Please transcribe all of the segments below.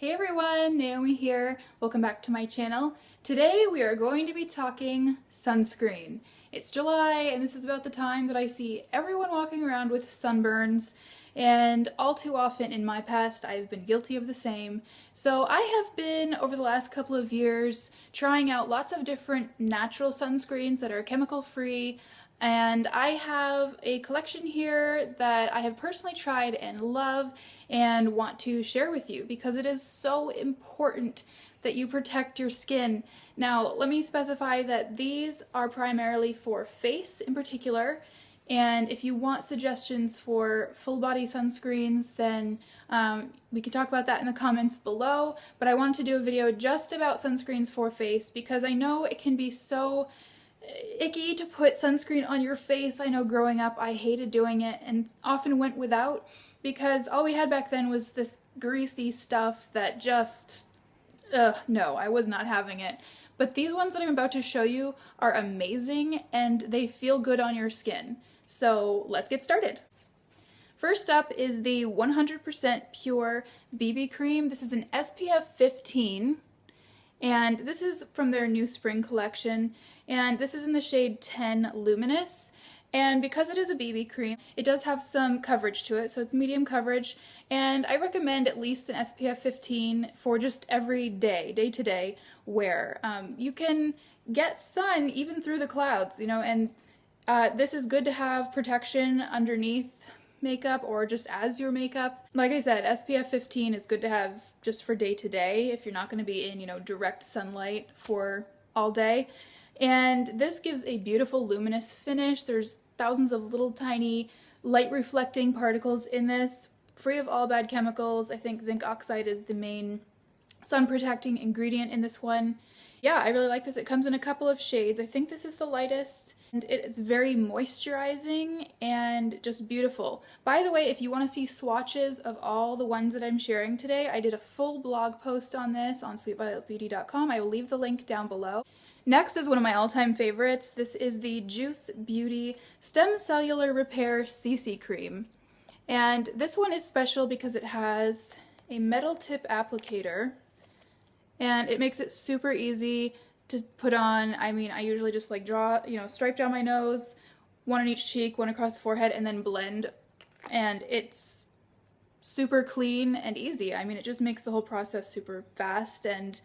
Hey everyone, Naomi here. Welcome back to my channel. Today we are going to be talking sunscreen. It's July and this is about the time that I see everyone walking around with sunburns, and all too often in my past I've been guilty of the same. So I have been, over the last couple of years, trying out lots of different natural sunscreens that are chemical free, and I have a collection here that I have personally tried and love and want to share with you because it is so important that you protect your skin. Now, let me specify that these are primarily for face in particular, and if you want suggestions for full body sunscreens, then we can talk about that in the comments below, but I wanted to do a video just about sunscreens for face because I know it can be so icky to put sunscreen on your face. I know growing up I hated doing it and often went without because all we had back then was this greasy stuff that just, no, I was not having it. But these ones that I'm about to show you are amazing and they feel good on your skin. So let's get started. First up is the 100% Pure BB Cream. This is an SPF 15. And this is from their new spring collection, and this is in the shade 10 Luminous. And because it is a BB cream, it does have some coverage to it, so it's medium coverage, and I recommend at least an SPF 15 for just every day, day-to-day wear. You can get sun even through the clouds, you know, and this is good to have protection underneath makeup or just as your makeup. Like I said, SPF 15 is good to have just for day to day if you're not going to be in, you know, direct sunlight for all day. And this gives a beautiful luminous finish. There's thousands of little tiny light reflecting particles in this, free of all bad chemicals. I think zinc oxide is the main sun protecting ingredient in this one. Yeah, I really like this. It comes in a couple of shades. I think this is the lightest, and it's very moisturizing and just beautiful. By the way, if you want to see swatches of all the ones that I'm sharing today, I did a full blog post on this on sweetvioletbeauty.com. I will leave the link down below. Next is one of my all-time favorites. This is the Juice Beauty Stem Cellular Repair CC Cream. And this one is special because it has a metal tip applicator, and it makes it super easy to put on. I mean, I usually just like draw, you know, stripe down my nose, one on each cheek, one across the forehead, and then blend. And it's super clean and easy. I mean, it just makes the whole process super fast and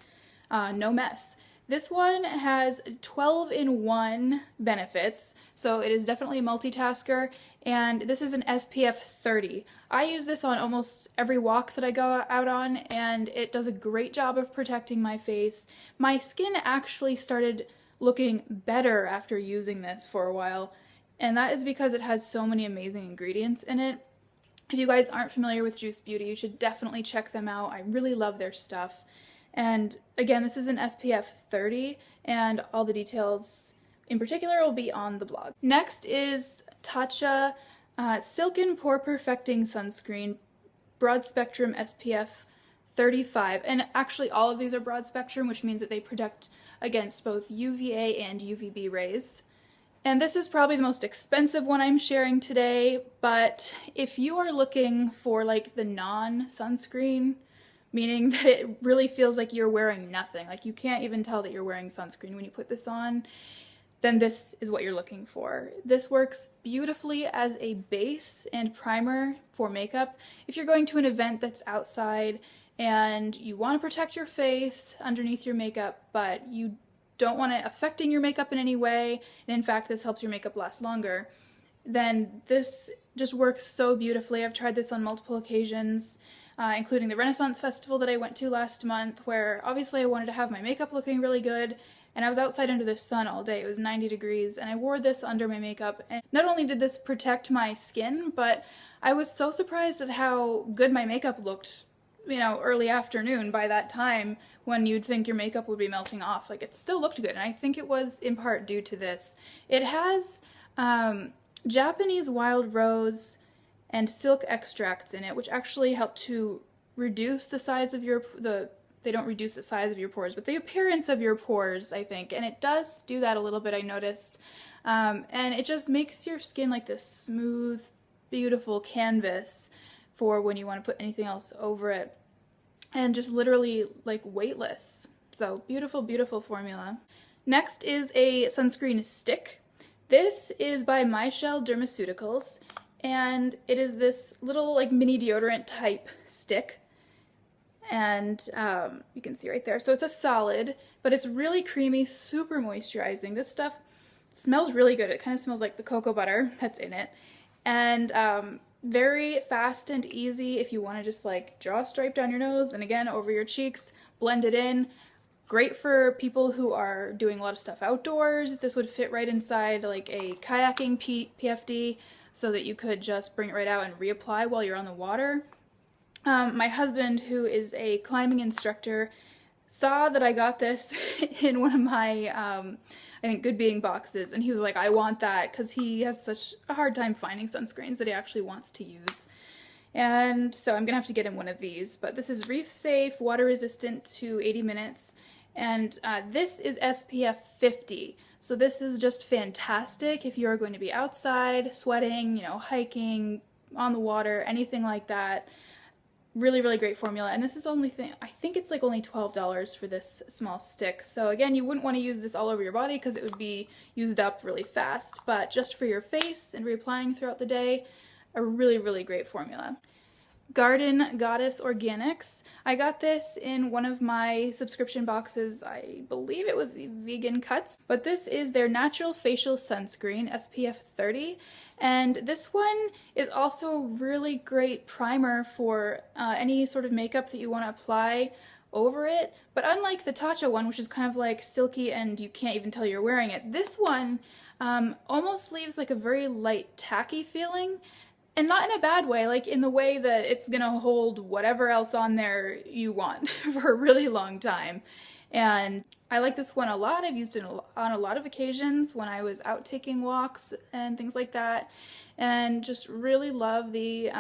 no mess. This one has 12-in-1 benefits, so it is definitely a multitasker, and this is an SPF 30. I use this on almost every walk that I go out on, and it does a great job of protecting my face. My skin actually started looking better after using this for a while, and that is because it has so many amazing ingredients in it. If you guys aren't familiar with Juice Beauty, you should definitely check them out. I really love their stuff. And again, this is an SPF 30, and all the details in particular will be on the blog. Next is Tatcha Silken Pore Perfecting Sunscreen Broad Spectrum SPF 35. And actually all of these are broad spectrum, which means that they protect against both UVA and UVB rays. And this is probably the most expensive one I'm sharing today, but if you are looking for like the non-sunscreen, meaning that it really feels like you're wearing nothing, like you can't even tell that you're wearing sunscreen when you put this on, then this is what you're looking for. This works beautifully as a base and primer for makeup. If you're going to an event that's outside and you want to protect your face underneath your makeup, but you don't want it affecting your makeup in any way, and in fact this helps your makeup last longer, then this just works so beautifully. I've tried this on multiple occasions, including the Renaissance Festival that I went to last month, where obviously I wanted to have my makeup looking really good, and I was outside under the sun all day. It was 90 degrees, and I wore this under my makeup, and not only did this protect my skin, but I was so surprised at how good my makeup looked, you know, early afternoon by that time when you'd think your makeup would be melting off. Like, it still looked good, and I think it was in part due to this. It has Japanese wild rose and silk extracts in it, which actually help to reduce the size of your, they don't reduce the size of your pores, but the appearance of your pores, I think, and it does do that a little bit, I noticed. And it just makes your skin like this smooth, beautiful canvas for when you want to put anything else over it. and just literally like weightless. So beautiful, beautiful formula. Next is a sunscreen stick. This is by Michelle Dermaceuticals, and it is this little like mini deodorant type stick. And you can see right there. So it's a solid, but it's really creamy, super moisturizing. This stuff smells really good. It kind of smells like the cocoa butter that's in it. And very fast and easy if you want to just like draw a stripe down your nose and again over your cheeks, blend it in. Great for people who are doing a lot of stuff outdoors. This would fit right inside like a kayaking PFD so that you could just bring it right out and reapply while you're on the water. My husband, who is a climbing instructor, saw that I got this in one of my, I think, Good Being boxes, and he was like, I want that, because he has such a hard time finding sunscreens that he actually wants to use. And so I'm gonna have to get him one of these, but this is reef safe, water resistant to 80 minutes, and this is SPF 50. So this is just fantastic if you're going to be outside, sweating, you know, hiking, on the water, anything like that. Really, really great formula. And this is only, I think it's like only $12 for this small stick. So again, you wouldn't want to use this all over your body because it would be used up really fast, but just for your face and reapplying throughout the day, a really, really great formula. Garden Goddess Organics. I got this in one of my subscription boxes. I believe it was the Vegan Cuts, but this is their natural facial sunscreen, SPF 30. And this one is also a really great primer for any sort of makeup that you want to apply over it. But unlike the Tatcha one, which is kind of like silky and you can't even tell you're wearing it, this one almost leaves like a very light tacky feeling. And not in a bad way, like in the way that it's gonna hold whatever else on there you want for a really long time. And I like this one a lot. I've used it on a lot of occasions when I was out taking walks and things like that. And just really love the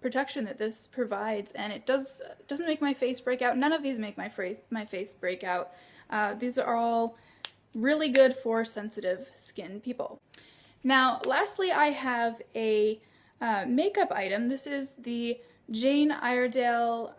protection that this provides. And it doesn't make my face break out. None of these make my face break out. These are all really good for sensitive skin people. Now, lastly, I have a makeup item. This is the Jane Iredale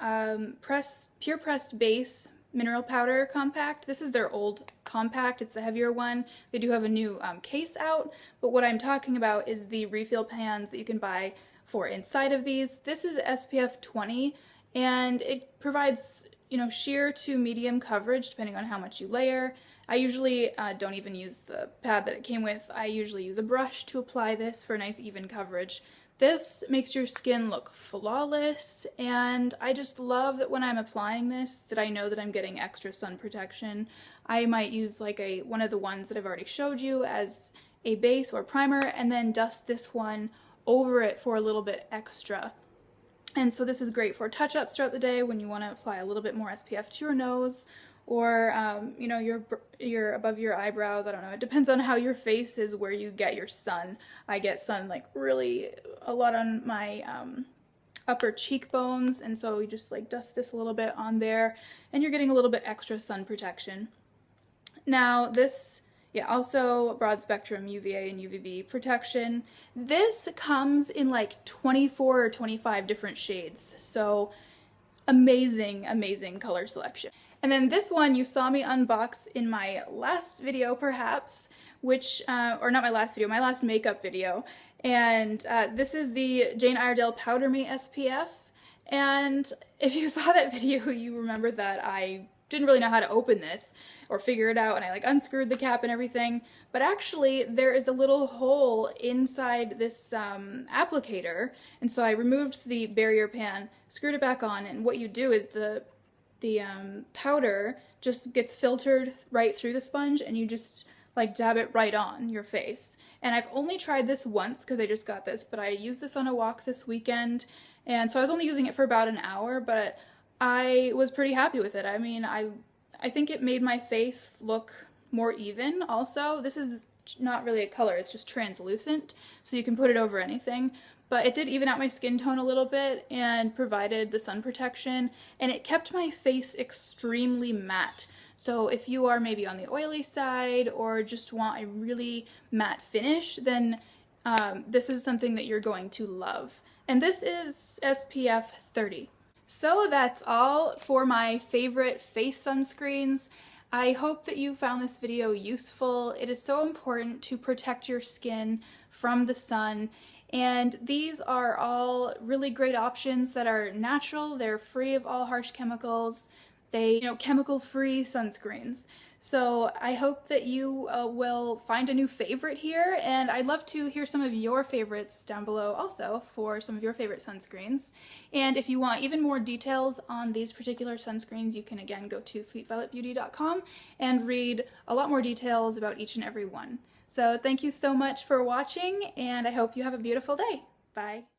Pure Pressed Base Mineral Powder Compact. This is their old compact. It's the heavier one. They do have a new case out, but what I'm talking about is the refill pans that you can buy for inside of these. This is SPF 20, and it provides, you know, sheer to medium coverage depending on how much you layer. I usually don't even use the pad that it came with. I usually use a brush to apply this for nice even coverage. This makes your skin look flawless, and I just love that when I'm applying this that I know that I'm getting extra sun protection. I might use like one of the ones that I've already showed you as a base or primer and then dust this one over it for a little bit extra. And so this is great for touch-ups throughout the day when you want to apply a little bit more SPF to your nose, or you know, you're above your eyebrows. I don't know, it depends on how your face is where you get your sun. I get sun like really a lot on my upper cheekbones, and so you just like dust this a little bit on there and you're getting a little bit extra sun protection. Now this, yeah, also broad spectrum UVA and UVB protection. This comes in like 24 or 25 different shades, so amazing, amazing color selection. And then this one you saw me unbox in my last video perhaps, which, or not my last video, my last makeup video. And this is the Jane Iredale Powder Me SPF. And if you saw that video, you remember that I didn't really know how to open this or figure it out, and I like unscrewed the cap and everything. But actually there is a little hole inside this applicator, and so I removed the barrier pan, screwed it back on, and what you do is the powder just gets filtered right through the sponge, and you just like dab it right on your face. And I've only tried this once because I just got this, but I used this on a walk this weekend, and so I was only using it for about an hour, but I was pretty happy with it. I mean, I think it made my face look more even also. This is not really a color, it's just translucent, so you can put it over anything. But it did even out my skin tone a little bit and provided the sun protection, and it kept my face extremely matte. So if you are maybe on the oily side or just want a really matte finish, then this is something that you're going to love. And this is SPF 30. So that's all for my favorite face sunscreens. I hope that you found this video useful. It is so important to protect your skin from the sun, and these are all really great options that are natural. They're free of all harsh chemicals. They, chemical-free sunscreens. So I hope that you will find a new favorite here, and I'd love to hear some of your favorites down below also for some of your favorite sunscreens. And if you want even more details on these particular sunscreens, you can again go to sweetvioletbeauty.com and read a lot more details about each and every one. So thank you so much for watching, and I hope you have a beautiful day. Bye.